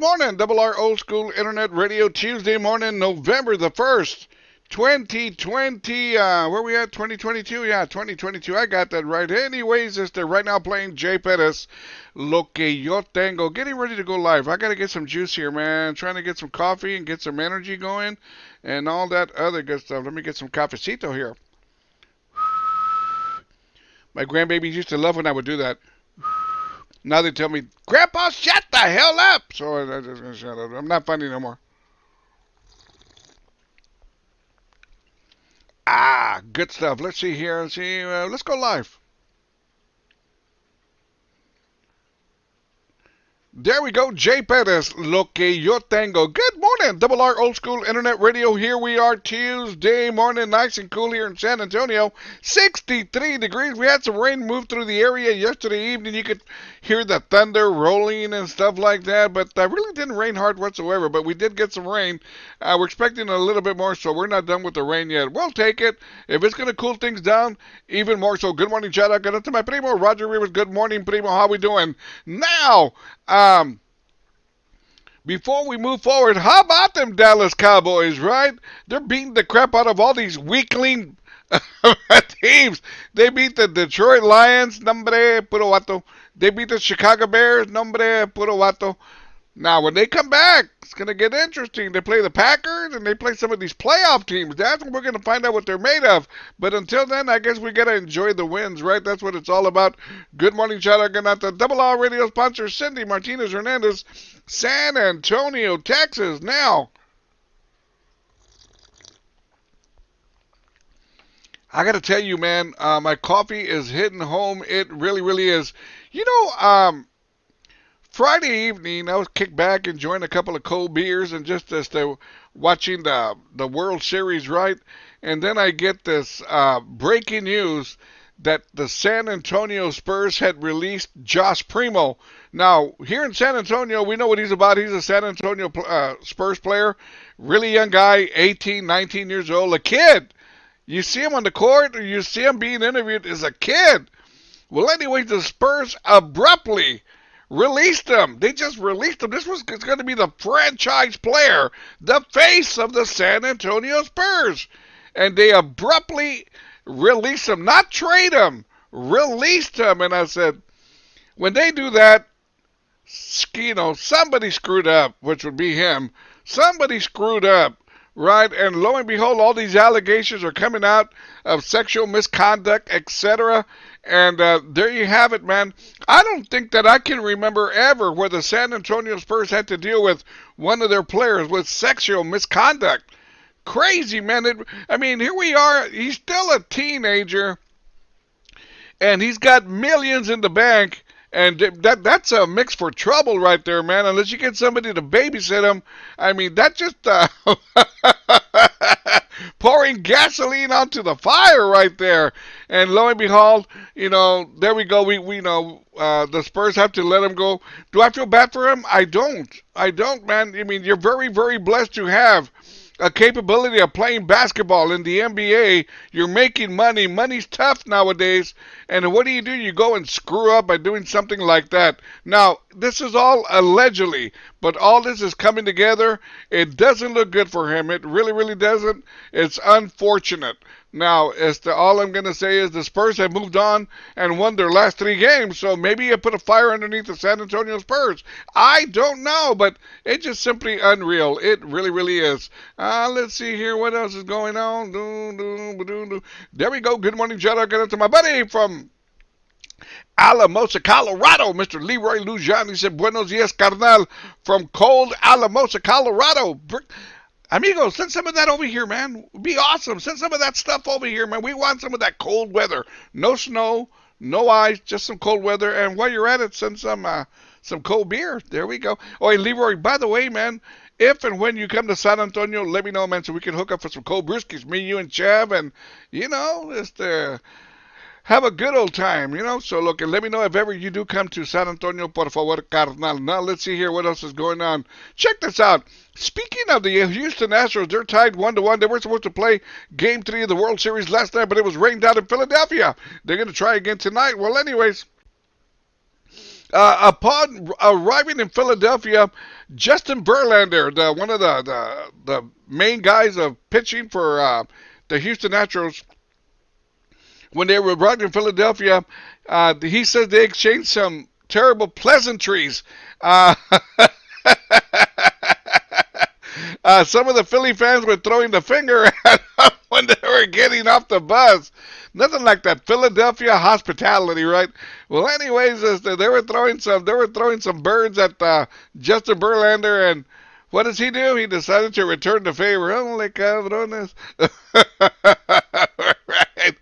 morning, Double R Old School Internet Radio, Tuesday morning, November the 1st, 2020. Where we at? 2022? Yeah, 2022. I got that right. Anyways, they're right now playing Jay Perez, Lo Que Yo Tengo. Getting ready to go live. I got to get some juice here, man. Trying to get some coffee and get some energy going and all that other good stuff. Let me get some cafecito here. My grandbabies used to love when I would do that. Now they tell me, Grandpa, shut the hell up. So I'm just going to shut up. I'm not funny no more. Good stuff. Let's see here. Let's go live. There we go, Jay Perez, Lo Que Yo Tengo. Good morning, Double R Old School Internet Radio. Here we are Tuesday morning, nice and cool here in San Antonio. 63 degrees. We had some rain move through the area yesterday evening. You could hear the thunder rolling and stuff like that, but really didn't rain hard whatsoever, but we did get some rain. We're expecting a little bit more, so we're not done with the rain yet. We'll take it. If it's going to cool things down, even more so. Good morning, shout out to my primo, Roger Rivas. Good morning, primo. How we doing? Now, before we move forward, how about them Dallas Cowboys, right? They're beating the crap out of all these weakling teams. They beat the Detroit Lions, nombre, puro vato. They beat the Chicago Bears, nombre, puro vato. Now, when they come back, it's going to get interesting. They play the Packers, and they play some of these playoff teams. That's when we're going to find out what they're made of. But until then, I guess we got to enjoy the wins, right? That's what it's all about. Good morning, shout out to Double R Radio sponsor, Cindy Martinez Hernandez, San Antonio, Texas. Now, I got to tell you, man, my coffee is hitting home. It really, really is. You know, Friday evening, I was kicked back enjoying a couple of cold beers and just watching the World Series, right? And then I get this breaking news that the San Antonio Spurs had released Josh Primo. Now, here in San Antonio, we know what he's about. He's a San Antonio Spurs player, really young guy, 18, 19 years old, a kid. You see him on the court, or you see him being interviewed as a kid. Well, anyways, the Spurs abruptly released him. They just released him. This was going to be the franchise player, the face of the San Antonio Spurs. And they abruptly released him, not trade him, released him. And I said, when they do that, somebody screwed up, which would be him. Somebody screwed up, right? And lo and behold, all these allegations are coming out of sexual misconduct, etc. And there you have it, man. I don't think that I can remember ever where the San Antonio Spurs had to deal with one of their players with sexual misconduct. Crazy, man. Here we are. He's still a teenager, and he's got millions in the bank. And that's a mix for trouble right there, man. Unless you get somebody to babysit him. That just pouring gasoline onto the fire right there. And lo and behold, there we go. We know the Spurs have to let him go. Do I feel bad for him? I don't, man. You're very, very blessed to have a capability of playing basketball in the NBA. You're making money. Money's tough nowadays. And what do? You go and screw up by doing something like that. Now, this is all allegedly, but all this is coming together. It doesn't look good for him. It really, really doesn't. It's unfortunate. Now, all I'm going to say is the Spurs have moved on and won their last 3 games, so maybe you put a fire underneath the San Antonio Spurs. I don't know, but it's just simply unreal. It really, really is. Let's see here. What else is going on? There we go. Good morning, shout out to my buddy from Alamosa, Colorado, Mr. Leroy Lujan. He said, buenos dias, carnal, from cold Alamosa, Colorado. Amigo, send some of that over here, man. It'd be awesome. Send some of that stuff over here, man. We want some of that cold weather. No snow, no ice, just some cold weather. And while you're at it, send some cold beer. There we go. Oh, and Leroy, by the way, man, if and when you come to San Antonio, let me know, man, so we can hook up for some cold brewskis, me, you, and Chav, and, just have a good old time, So look, and let me know if ever you do come to San Antonio, por favor, carnal. Now let's see here what else is going on. Check this out. Speaking of the Houston Astros, they're tied 1-1. They were supposed to play Game 3 of the World Series last night, but it was rained out in Philadelphia. They're going to try again tonight. Well, anyways, Upon arriving in Philadelphia, Justin Verlander, one of the main guys of pitching for the Houston Astros, when they were arriving in Philadelphia, he says they exchanged some terrible pleasantries. Uh, some of the Philly fans were throwing the finger at him when they were getting off the bus. Nothing like that Philadelphia hospitality, right? Well, anyways, they were throwing some birds at Justin Verlander, and what does he do? He decided to return the favor. Holy cabrones! Right.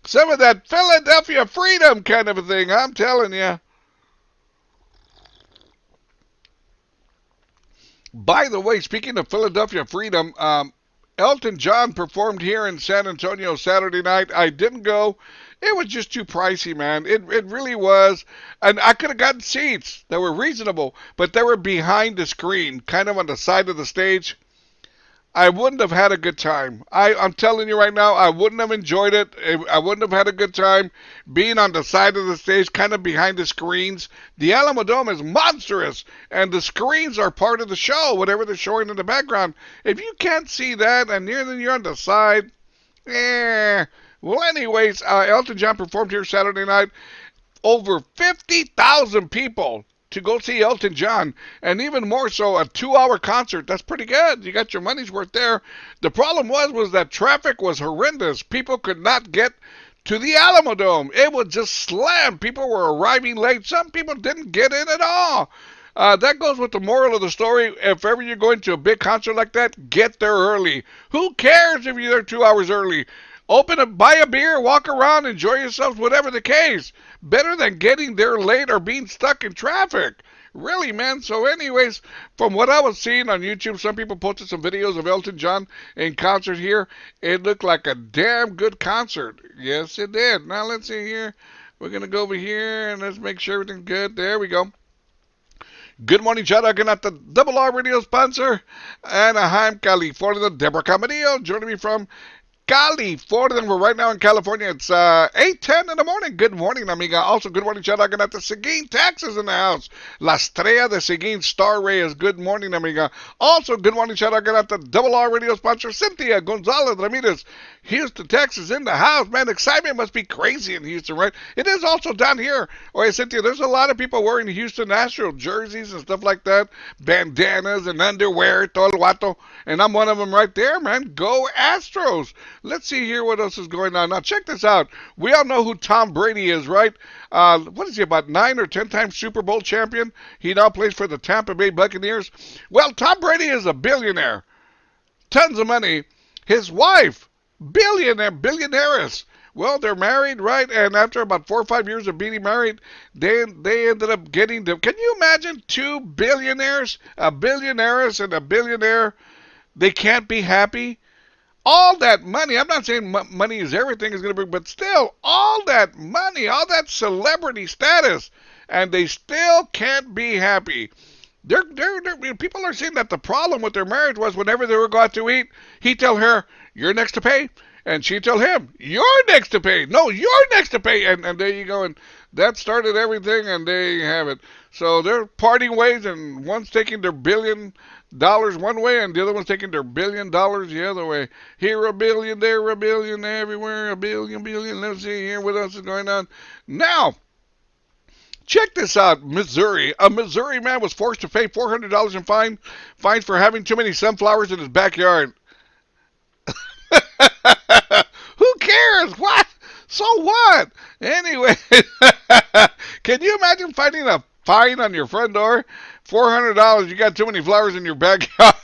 Some of that Philadelphia freedom kind of a thing. I'm telling you. By the way, speaking of Philadelphia freedom, Elton John performed here in San Antonio Saturday night. I didn't go. It was just too pricey, man. It really was. And I could have gotten seats that were reasonable, but they were behind the screen, kind of on the side of the stage. I wouldn't have had a good time. I'm telling you right now, I wouldn't have enjoyed it. I wouldn't have had a good time being on the side of the stage, kind of behind the screens. The Alamo Dome is monstrous, and the screens are part of the show, whatever they're showing in the background. If you can't see that and you're on the side, eh. Well, anyways, Elton John performed here Saturday night. Over 50,000 people to go see Elton John, and even more so, a 2-hour concert. That's pretty good. You got your money's worth there. The problem was that traffic was horrendous. People could not get to the Alamo Dome. It was just slammed. People were arriving late. Some people didn't get in at all. That goes with the moral of the story. If ever you're going to a big concert like that, get there early. Who cares if you're there 2 hours early? Buy a beer, walk around, enjoy yourselves, whatever the case. Better than getting there late or being stuck in traffic. Really, man. So anyways, from what I was seeing on YouTube, some people posted some videos of Elton John in concert here. It looked like a damn good concert. Yes, it did. Now, let's see here. We're going to go over here and let's make sure everything's good. There we go. Good morning, shout out again at the Double R Radio sponsor, Anaheim, California. Deborah Camarillo joining me from California. We're right now in California. It's 8:10 in the morning. Good morning, amiga. Also, good morning, shout out at the Seguin, Texas in the house. La Estrella de Seguin, Star Reyes. Good morning, amiga. Also, good morning, shout out at the Double R Radio sponsor, Cynthia Gonzalez Ramirez, Houston, Texas in the house. Man, excitement must be crazy in Houston, right? It is also down here. Oh, hey, Cynthia, there's a lot of people wearing Houston Astros jerseys and stuff like that, bandanas and underwear, todo el guato, and I'm one of them right there, man. Go Astros. Let's see here what else is going on. Now, check this out. We all know who Tom Brady is, right? What is he, about 9 or 10 times Super Bowl champion? He now plays for the Tampa Bay Buccaneers. Well, Tom Brady is a billionaire. Tons of money. His wife, billionaires. Well, they're married, right? And after about 4 or 5 years of being married, they ended up getting them. Can you imagine two billionaires? A billionaires and a billionaire. They can't be happy. All that money, I'm not saying money is everything is going to bring, but still, all that money, all that celebrity status, and they still can't be happy. People are saying that the problem with their marriage was whenever they were going to eat, he'd tell her, "You're next to pay," and she'd tell him, "You're next to pay." No, you're next to pay, and there you go, and that started everything, and there you have it. So they're parting ways, and one's taking their $1 billion one way, and the other one's taking their $1 billion the other way. Here a billion, there a billion, everywhere a billion. Let's see here what else is going on. Now, check this out, Missouri. A Missouri man was forced to pay $400 in fines for having too many sunflowers in his backyard. Who cares? What? So what? Anyway, can you imagine finding a fine on your front door? $400, you got too many flowers in your backyard.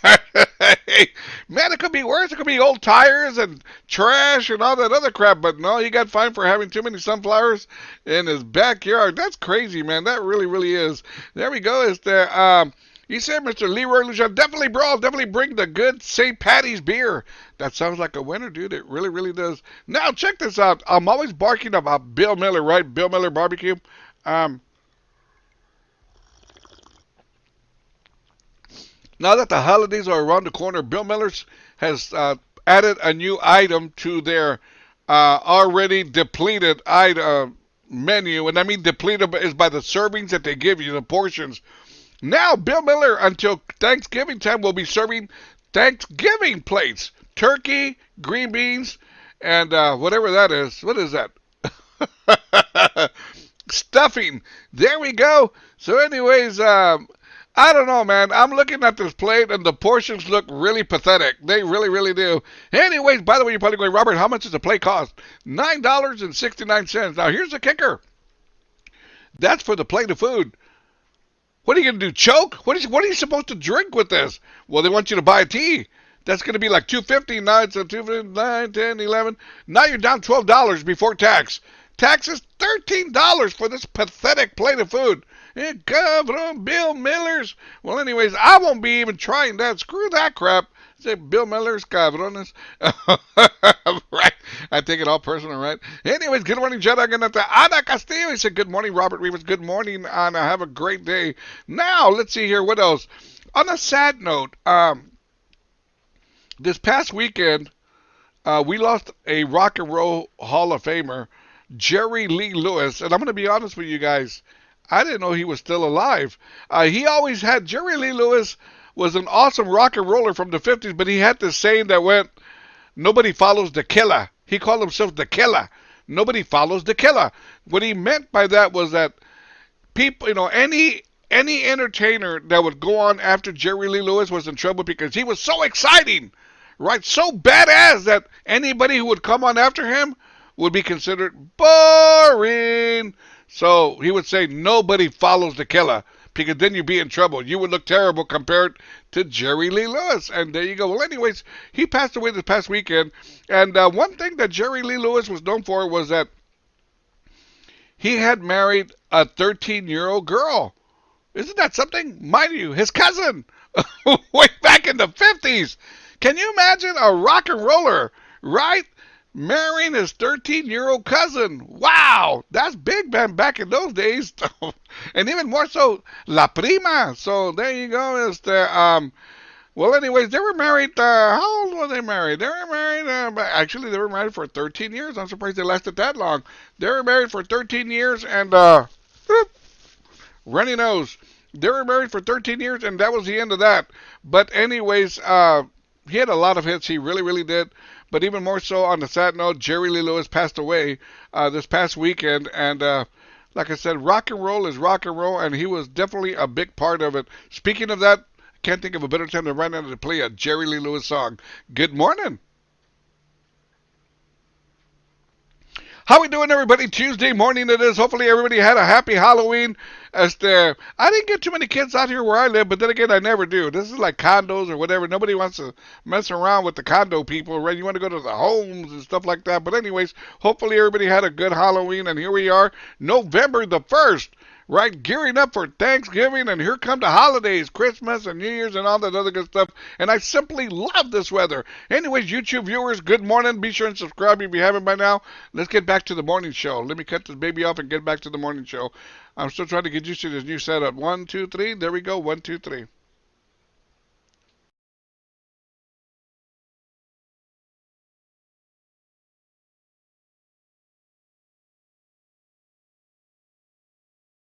Man, it could be worse. It could be old tires and trash and all that other crap. But no, he got fined for having too many sunflowers in his backyard. That's crazy, man. That really, really is. There we go. He said, Mr. Leroy Lujan, definitely, bro, definitely bring the good St. Patty's beer. That sounds like a winner, dude. It really, really does. Now, check this out. I'm always barking about Bill Miller, right? Bill Miller Barbecue. Now that the holidays are around the corner, Bill Miller's has added a new item to their already depleted menu, and I mean depleted is by the servings that they give you, the portions. Now, Bill Miller, until Thanksgiving time, will be serving Thanksgiving plates. Turkey, green beans, and whatever that is. What is that? Stuffing. There we go. So, anyways, I don't know, man. I'm looking at this plate, and the portions look really pathetic. They really, really do. Anyways, by the way, you're probably going, Robert, how much does a plate cost? $9.69. Now, here's the kicker. That's for the plate of food. What are you going to do, choke? What are you supposed to drink with this? Well, they want you to buy a tea. That's going to be like $2.59, so $2.59, $10, $11. Now you're down $12 before tax. Tax is $13 for this pathetic plate of food. Cabron, Bill Miller's. Well, anyways, I won't be even trying that. Screw that crap. Say Bill Miller's cabrones. Right. I take it all personal, right? Anyways, good morning, Jed. I'm going to Ana Castillo. He said, good morning, Robert Rivas. Good morning, Ana. Have a great day. Now, let's see here. What else? On a sad note, this past weekend, we lost a rock and roll Hall of Famer, Jerry Lee Lewis. And I'm going to be honest with you guys. I didn't know he was still alive. He always had, Jerry Lee Lewis was an awesome rock and roller from the 50s, but he had this saying that went, nobody follows the killer. He called himself the killer. Nobody follows the killer. What he meant by that was that people, any entertainer that would go on after Jerry Lee Lewis was in trouble because he was so exciting, right? So badass that anybody who would come on after him would be considered boring. So he would say nobody follows the killer because then you'd be in trouble. You would look terrible compared to Jerry Lee Lewis. And there you go. Well, anyways, he passed away this past weekend. And one thing that Jerry Lee Lewis was known for was that he had married a 13-year-old girl. Isn't that something? Mind you, his cousin, way back in the 50s. Can you imagine a rock and roller, right? Marrying his 13-year-old cousin. Wow, that's big, man, back in those days. And even more so, La Prima. So there you go. Well, anyways, they were married. How old were they married? They were married. Actually, they were married for 13 years. I'm surprised they lasted that long. They were married for 13 years and, runny nose. They were married for 13 years and that was the end of that. But anyways, he had a lot of hits. He really, really did. But even more so, on the sad note, Jerry Lee Lewis passed away this past weekend. And like I said, rock and roll is rock and roll, and he was definitely a big part of it. Speaking of that, I can't think of a better time than right now to play a Jerry Lee Lewis song. Good morning. How we doing, everybody? Tuesday morning it is. Hopefully everybody had a happy Halloween. I didn't get too many kids out here where I live, but then again, I never do. This is like condos or whatever. Nobody wants to mess around with the condo people, right? You want to go to the homes and stuff like that. But anyways, hopefully everybody had a good Halloween, and here we are, November the 1st. Right, gearing up for Thanksgiving, and here come the holidays, Christmas and New Year's and all that other good stuff. And I simply love this weather. Anyways, YouTube viewers, good morning. Be sure and subscribe if you haven't by now. Let's get back to the morning show. Let me cut this baby off and get back to the morning show. I'm still trying to get used to this new setup. 1, 2, 3. There we go. 1, 2, 3.